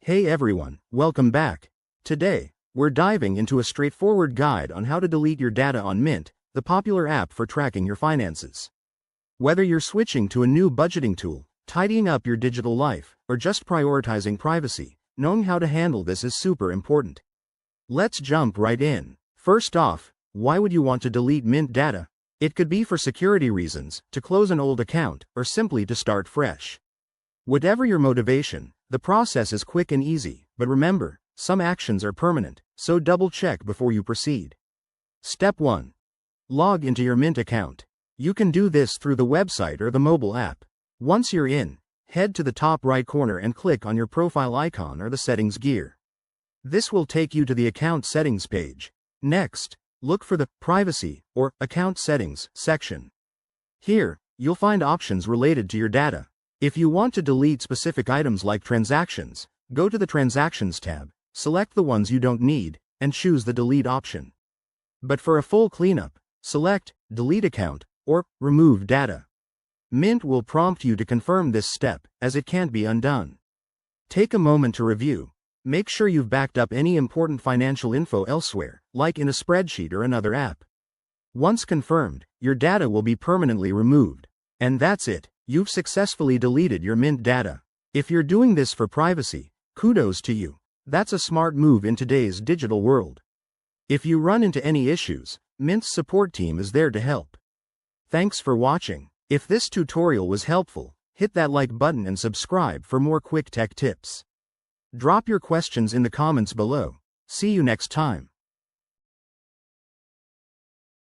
Hey everyone, welcome back. Today, we're diving into a straightforward guide on how to delete your data on Mint, the popular app for tracking your finances. Whether you're switching to a new budgeting tool, tidying up your digital life, or just prioritizing privacy, knowing how to handle this is super important. Let's jump right in. First off, why would you want to delete Mint data? It could be for security reasons, to close an old account, or simply to start fresh. Whatever your motivation, the process is quick and easy, but remember, some actions are permanent, so double-check before you proceed. Step 1. Log into your Mint account. You can do this through the website or the mobile app. Once you're in, head to the top right corner and click on your profile icon or the settings gear. This will take you to the account settings page. Next, look for the Privacy or Account Settings section. Here, you'll find options related to your data. If you want to delete specific items like transactions, go to the Transactions tab, select the ones you don't need, and choose the Delete option. But for a full cleanup, select Delete Account or Remove Data. Mint will prompt you to confirm this step, as it can't be undone. Take a moment to review. Make sure you've backed up any important financial info elsewhere, like in a spreadsheet or another app. Once confirmed, your data will be permanently removed. And that's it. You've successfully deleted your Mint data. If you're doing this for privacy, kudos to you. That's a smart move in today's digital world. If you run into any issues, Mint's support team is there to help. Thanks for watching. If this tutorial was helpful, hit that like button and subscribe for more quick tech tips. Drop your questions in the comments below. See you next time.